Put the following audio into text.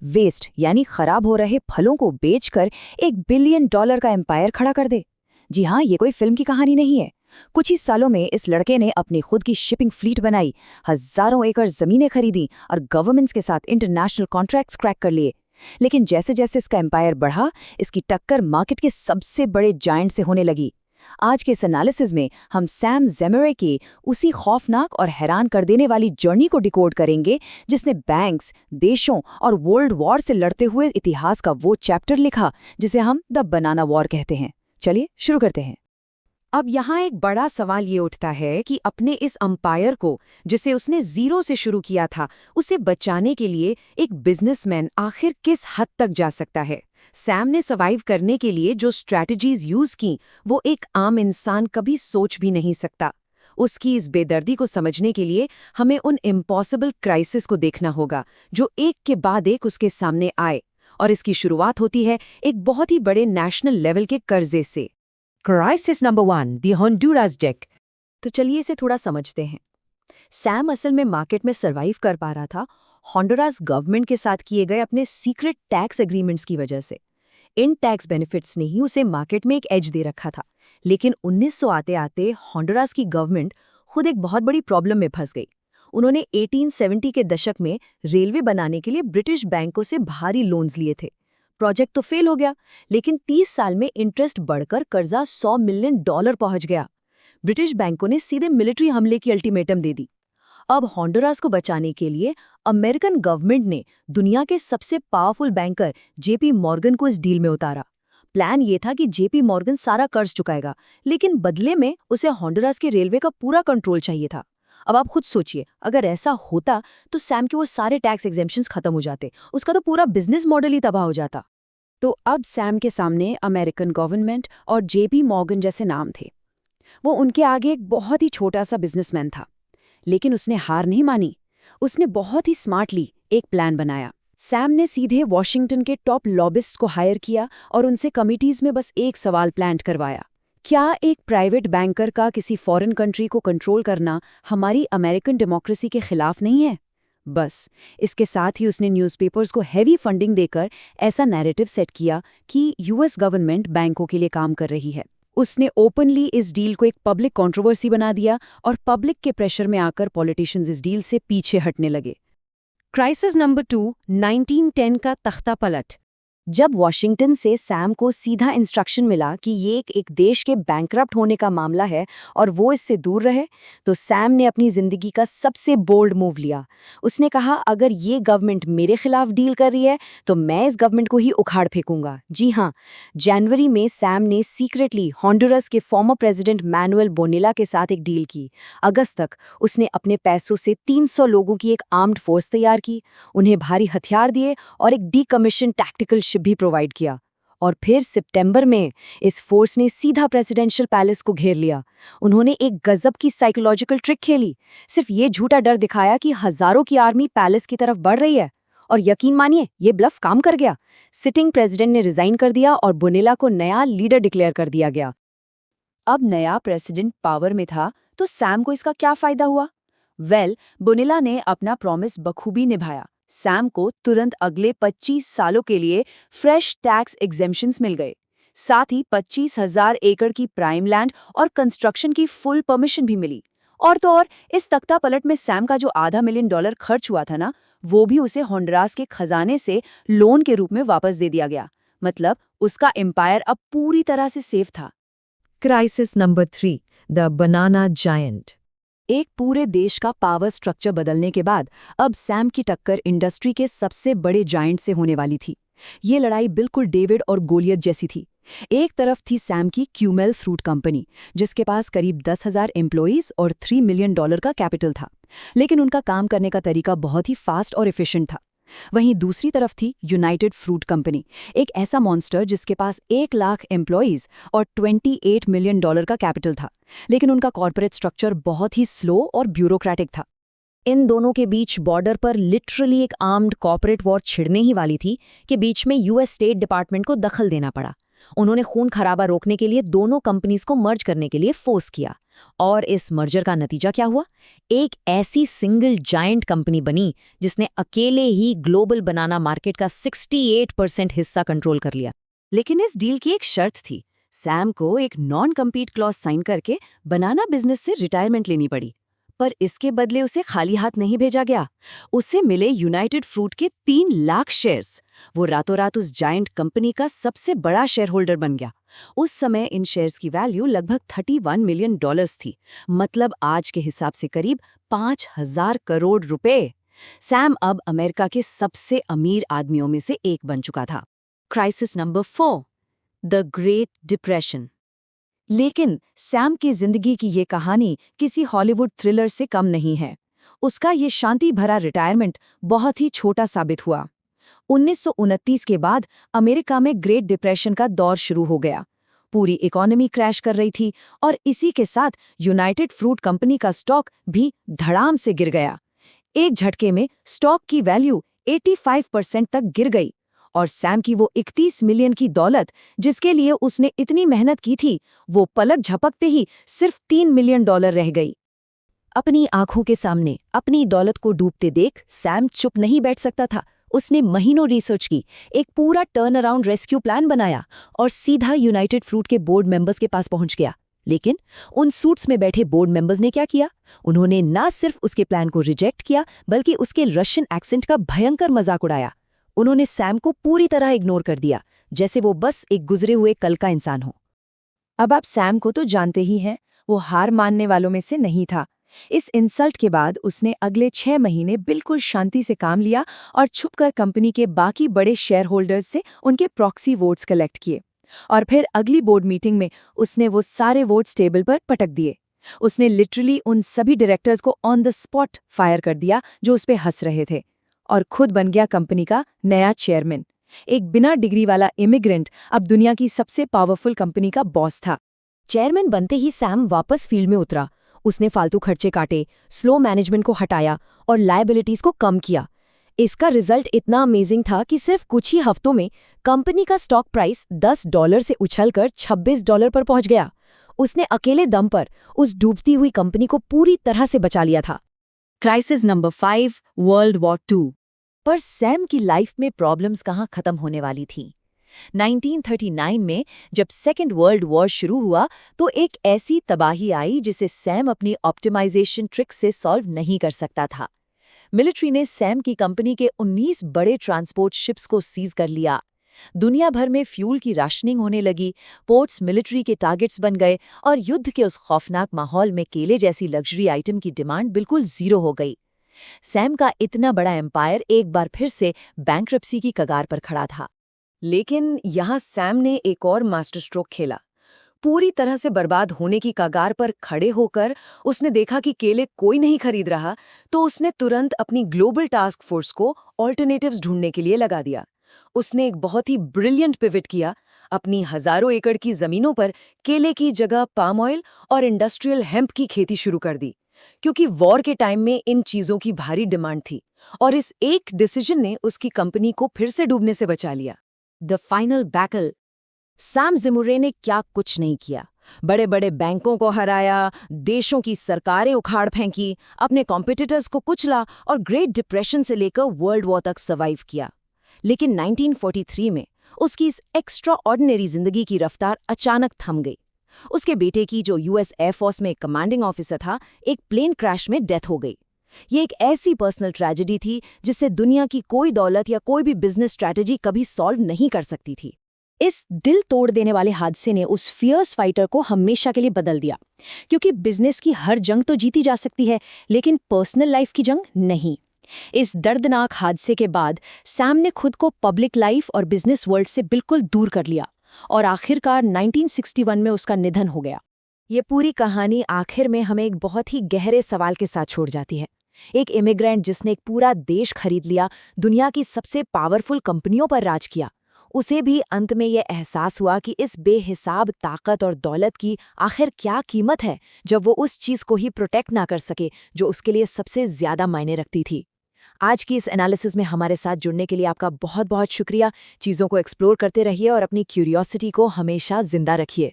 Waste यानी खराब हो रहे फलों को बेचकर $1 बिलियन का एम्पायर खड़ा कर दे। जी हाँ, ये कोई फिल्म की कहानी नहीं है। कुछ ही सालों में इस लड़के ने अपनी खुद की शिपिंग फ्लीट बनाई, हजारों एकड़ जमीनें खरीदी और गवर्नमेंट्स के साथ इंटरनेशनल कॉन्ट्रैक्ट्स क्रैक कर लिए। लेकिन जैसे जैसे इसका एम्पायर बढ़ा, इसकी टक्कर मार्केट के सबसे बड़े जायंट से होने लगी। आज के इस एनालिसिस में हम सैम ज़ेमेरे की उसी खौफनाक और हैरान कर देने वाली जर्नी को डिकोड करेंगे जिसने बैंक्स, देशों और वर्ल्ड वॉर से लड़ते हुए इतिहास का वो चैप्टर लिखा जिसे हम द बनाना वॉर कहते हैं। चलिए शुरू करते हैं। अब यहाँ एक बड़ा सवाल ये उठता है कि अपने इस अंपायर को, जिसे उसने जीरो से शुरू किया था, उसे बचाने के लिए एक बिजनेसमैन आखिर किस हद तक जा सकता है। सैम ने सर्वाइव करने के लिए जो स्ट्रैटेजीज यूज की, वो एक आम इंसान कभी सोच भी नहीं सकता। उसकी इस बेदर्दी को समझने के लिए हमें उन इम्पॉसिबल क्राइसिस को देखना होगा जो एक के बाद एक उसके सामने आए। और इसकी शुरुआत होती है एक बहुत ही बड़े नेशनल लेवल के कर्जे से। Crisis number 1, the Honduras debt. तो चलिए इसे थोड़ा समझते हैं। सैम असल में मार्केट में सर्वाइव कर पा रहा था होंडुरास गवर्नमेंट के साथ किए गए अपने सीक्रेट टैक्स एग्रीमेंट्स की वजह से। इन टैक्स बेनिफिट्स ने ही उसे मार्केट में एक एज दे रखा था। लेकिन 1900 आते आते होंडुरास की गवर्नमेंट खुद एक बहुत बड़ी प्रॉब्लम में फंस गई। उन्होंने 1870 के दशक में रेलवे बनाने के लिए ब्रिटिश बैंकों से भारी लोन्स लिए थे। प्रोजेक्ट तो फेल हो गया, लेकिन 30 साल में इंटरेस्ट बढ़कर कर्जा $100 मिलियन पहुंच गया। ब्रिटिश बैंकों ने सीधे मिलिट्री हमले की अल्टीमेटम दे दी। अब होंडुरास को बचाने के लिए अमेरिकन गवर्नमेंट ने दुनिया के सबसे पावरफुल बैंकर जेपी मॉर्गन को इस डील में उतारा। प्लान ये था कि जेपी मॉर्गन सारा कर्ज चुकाएगा, लेकिन बदले में उसे होंडुरास के रेलवे का पूरा कंट्रोल चाहिए था। अब आप खुद सोचिए, अगर ऐसा होता तो सैम के वो सारे टैक्स एग्जेम्पशंस खत्म हो जाते, उसका तो पूरा बिजनेस मॉडल ही तबाह हो जाता। तो अब सैम के सामने अमेरिकन गवर्नमेंट और जेपी मॉर्गन जैसे नाम थे। वो उनके आगे एक बहुत ही छोटा सा बिजनेसमैन था। लेकिन उसने हार नहीं मानी। उसने बहुत ही स्मार्टली एक प्लान बनाया। सैम ने सीधे वॉशिंगटन के टॉप लॉबिस्ट को हायर किया और उनसे कमिटीज में बस एक सवाल प्लांट करवाया। क्या एक प्राइवेट बैंकर का किसी फॉरेन कंट्री को कंट्रोल करना हमारी अमेरिकन डेमोक्रेसी के खिलाफ नहीं है? बस इसके साथ ही उसने न्यूज़पेपर्स को हेवी फंडिंग देकर ऐसा नैरेटिव सेट किया कि यूएस गवर्नमेंट बैंकों के लिए काम कर रही है। उसने ओपनली इस डील को एक पब्लिक कंट्रोवर्सी बना दिया और पब्लिक के प्रेशर में आकर पॉलिटिशियंस इस डील से पीछे हटने लगे। क्राइसिस नंबर 2, 1910 का तख्ता पलट। जब वॉशिंगटन से सैम को सीधा इंस्ट्रक्शन मिला कि ये एक देश के बैंकरप्ट होने का मामला है और वो इससे दूर रहे, तो सैम ने अपनी जिंदगी का सबसे बोल्ड मूव लिया। उसने कहा, अगर ये गवर्नमेंट मेरे खिलाफ डील कर रही है तो मैं इस गवर्नमेंट को ही उखाड़ फेंकूंगा। जी हाँ, जनवरी में सैम ने सीक्रेटली होंडुरास के फॉर्मर प्रेसिडेंट मैनुएल बोनेला के साथ एक डील की। अगस्त तक उसने अपने पैसों से 300 लोगों की एक आर्म्ड फोर्स तैयार की, उन्हें भारी हथियार दिए और एक डीकमीशन टैक्टिकल शिप भी प्रोवाइड किया। और फिर सितंबर में इस फोर्स ने सीधा प्रेसिडेंशियल पैलेस को घेर लिया। उन्होंने एक गजब की साइकोलॉजिकल ट्रिक खेली। सिर्फ ये झूठा डर दिखाया कि हजारों की आर्मी पैलेस की तरफ बढ़ रही है, और यकीन मानिए ये ब्लफ काम कर गया। सिटिंग प्रेसिडेंट ने रिजाइन कर दिया और बोनेला को नया लीडर डिक्लेयर कर दिया गया। अब नया प्रेसिडेंट पावर में था तो सैम को इसका क्या फायदा हुआ? बोनेला ने अपना प्रॉमिस बखूबी निभाया। सैम को तुरंत अगले 25 सालों के लिए फ्रेश टैक्स एग्जेम्पशंस मिल गए। साथ ही 25,000 एकड़ की प्राइम लैंड और कंस्ट्रक्शन की फुल परमिशन भी मिली। और तो और इस तख्ता पलट में सैम का जो $500 मिलियन खर्च हुआ था ना, वो भी उसे होंडुरास के खजाने से लोन के रूप में वापस दे दिया गया। मतलब उसका एम्पायर अब पूरी तरह से सेफ था। Crisis number 3, the banana giant. एक पूरे देश का पावर स्ट्रक्चर बदलने के बाद अब सैम की टक्कर इंडस्ट्री के सबसे बड़े जायंट से होने वाली थी। ये लड़ाई बिल्कुल डेविड और गोलियत जैसी थी। एक तरफ थी सैम की क्यूमेल फ्रूट कंपनी, जिसके पास करीब 10,000 एम्प्लॉइज और $3 मिलियन का कैपिटल था, लेकिन उनका काम करने का तरीका बहुत ही फास्ट और एफिशिएंट था। वहीं दूसरी तरफ थी यूनाइटेड फ्रूट कंपनी, एक ऐसा मॉन्स्टर जिसके पास 1 लाख एम्प्लॉइज और $28 मिलियन का कैपिटल था, लेकिन उनका कॉर्पोरेट स्ट्रक्चर बहुत ही स्लो और ब्यूरोक्रेटिक था। इन दोनों के बीच बॉर्डर पर लिटरली एक आर्म्ड कॉर्पोरेट वॉर छिड़ने ही वाली थी कि बीच में यूएस स्टेट डिपार्टमेंट को दखल देना पड़ा। उन्होंने खून खराबा रोकने के लिए दोनों कंपनीज को मर्ज करने के लिए फोर्स किया। और इस मर्जर का नतीजा क्या हुआ? एक ऐसी सिंगल जायंट कंपनी बनी जिसने अकेले ही ग्लोबल बनाना मार्केट का 68% हिस्सा कंट्रोल कर लिया। लेकिन इस डील की एक शर्त थी, सैम को एक नॉन कम्पीट क्लॉज साइन करके बनाना बिजनेस से रिटायरमेंट लेनी पड़ी। पर इसके बदले उसे खाली हाथ नहीं भेजा गया। उसे मिले यूनाइटेड फ्रूट के 3 लाख शेयर्स। वो रातों रात उस जायंट कंपनी का सबसे बड़ा शेयर होल्डर बन गया। उस समय इन शेयर्स की वैल्यू लगभग $31 मिलियन थी, मतलब आज के हिसाब से करीब 5,000 करोड़ रुपए। सैम अब अमेरिका के सबसे अमीर आदमियों में से एक बन चुका था। Crisis number 4, the great depression. लेकिन सैम की जिंदगी की ये कहानी किसी हॉलीवुड थ्रिलर से कम नहीं है। उसका ये शांति भरा रिटायरमेंट बहुत ही छोटा साबित हुआ। 1929 के बाद अमेरिका में ग्रेट डिप्रेशन का दौर शुरू हो गया। पूरी इकोनॉमी क्रैश कर रही थी और इसी के साथ यूनाइटेड फ्रूट कंपनी का स्टॉक भी धड़ाम से गिर गया। एक झटके में स्टॉक की वैल्यू 85% तक गिर गई और सैम की वो 31 मिलियन की दौलत, जिसके लिए उसने इतनी मेहनत की थी, वो पलक झपकते ही सिर्फ $3 मिलियन रह गई। अपनी आंखों के सामने अपनी दौलत को डूबते देख सैम चुप नहीं बैठ सकता था। उसने महीनों रिसर्च की, एक पूरा टर्न अराउंड रेस्क्यू प्लान बनाया और सीधा यूनाइटेड फ्रूट के बोर्ड मेंबर्स के पास पहुंच गया। लेकिन उन सूट्स में बैठे बोर्ड मेंबर्स ने क्या किया? उन्होंने ना सिर्फ उसके प्लान को रिजेक्ट किया, बल्कि उसके रशियन एक्सेंट का भयंकर मजाक उड़ाया। उन्होंने सैम को पूरी तरह इग्नोर कर दिया, जैसे वो बस एक गुजरे हुए कल का इंसान हो। अब आप सैम को तो जानते ही हैं, वो हार मानने वालों में से नहीं था। इस इंसल्ट के बाद उसने अगले 6 महीने बिल्कुल शांति से काम लिया और छुपकर कंपनी के बाकी बड़े शेयर होल्डर्स से उनके प्रॉक्सी वोट्स कलेक्ट किए। और फिर अगली बोर्ड मीटिंग में उसने वो सारे वोट्स टेबल पर पटक दिए। उसने लिटरली उन सभी डायरेक्टर्स को ऑन द स्पॉट फायर कर दिया जो उस पे हंस रहे थे, और खुद बन गया कंपनी का नया चेयरमैन। एक बिना डिग्री वाला इमिग्रेंट अब दुनिया की सबसे पावरफुल कंपनी का बॉस था। चेयरमैन बनते ही सैम वापस फील्ड में उतरा। उसने फालतू खर्चे काटे, स्लो मैनेजमेंट को हटाया और लायबिलिटीज को कम किया। इसका रिजल्ट इतना अमेजिंग था कि सिर्फ कुछ ही हफ्तों में कंपनी का स्टॉक प्राइस $10 से उछलकर $26 पर पहुंच गया। उसने अकेले दम पर उस डूबती हुई कंपनी को पूरी तरह से बचा लिया था। Crisis number 5, world war 2। पर सैम की लाइफ में प्रॉब्लम्स कहाँ खत्म होने वाली थी। 1939 में जब सेकेंड वर्ल्ड वॉर शुरू हुआ तो एक ऐसी तबाही आई जिसे सैम अपनी ऑप्टिमाइजेशन ट्रिक से सॉल्व नहीं कर सकता था। मिलिट्री ने सैम की कंपनी के 19 बड़े ट्रांसपोर्ट शिप्स को सीज कर लिया। दुनिया भर में फ्यूल की राशनिंग होने लगी, पोर्ट्स मिलिट्री के टारगेट्स बन गए और युद्ध के उस खौफनाक माहौल में केले जैसी लग्जरी आइटम की डिमांड बिल्कुल जीरो हो गई। सैम का इतना बड़ा एम्पायर एक बार फिर से बैंक्रप्सी की कगार पर खड़ा था। लेकिन यहाँ सैम ने एक और मास्टर स्ट्रोक खेला। पूरी तरह से बर्बाद होने की कगार पर खड़े होकर उसने देखा कि केले कोई नहीं खरीद रहा, तो उसने तुरंत अपनी ग्लोबल टास्क फोर्स को ऑल्टरनेटिव्स ढूंढने के लिए लगा दिया। उसने एक बहुत ही ब्रिलियंट पिवट किया। अपनी हजारों एकड़ की जमीनों पर केले की जगह पाम ऑयल और इंडस्ट्रियल हेम्प की खेती शुरू कर दी, क्योंकि वॉर के टाइम में इन चीजों की भारी डिमांड थी। और इस एक डिसीजन ने उसकी कंपनी को फिर से डूबने से बचा लिया। The final battle. सैम ज़िमुरे ने क्या कुछ नहीं किया। बड़े बड़े बैंकों को हराया, देशों की सरकारें उखाड़ फेंकी, अपने कॉम्पिटिटर्स को कुचला और ग्रेट डिप्रेशन से लेकर वर्ल्ड वॉर तक सर्वाइव किया। लेकिन 1943 में उसकी इस एक्स्ट्रा ऑर्डिनरी जिंदगी की रफ्तार अचानक थम गई। उसके बेटे की, जो यूएस एयरफोर्स में कमांडिंग ऑफिसर था, एक प्लेन क्रैश में डेथ हो गई। ये एक ऐसी पर्सनल ट्रेजेडी थी जिससे दुनिया की कोई दौलत या कोई भी बिजनेस स्ट्रैटेजी कभी सॉल्व नहीं कर सकती थी। इस दिल तोड़ देने वाले हादसे ने उस फियर्स फाइटर को हमेशा के लिए बदल दिया, क्योंकि बिजनेस की हर जंग तो जीती जा सकती है, लेकिन पर्सनल लाइफ की जंग नहीं। इस दर्दनाक हादसे के बाद सैम ने खुद को पब्लिक लाइफ और बिजनेस वर्ल्ड से बिल्कुल दूर कर लिया और आखिरकार 1961 में उसका निधन हो गया। ये पूरी कहानी आखिर में हमें एक बहुत ही गहरे सवाल के साथ छोड़ जाती है। एक इमिग्रेंट जिसने एक पूरा देश खरीद लिया, दुनिया की सबसे पावरफुल कंपनियों पर राज किया, उसे भी अंत में यह एहसास हुआ कि इस बेहिसाब ताकत और दौलत की आखिर क्या कीमत है जब वो उस चीज़ को ही प्रोटेक्ट ना कर सके जो उसके लिए सबसे ज्यादा मायने रखती थी। आज की इस एनालिसिस में हमारे साथ जुड़ने के लिए आपका बहुत बहुत शुक्रिया। चीज़ों को एक्सप्लोर करते रहिए और अपनी क्यूरियोसिटी को हमेशा जिंदा रखिए।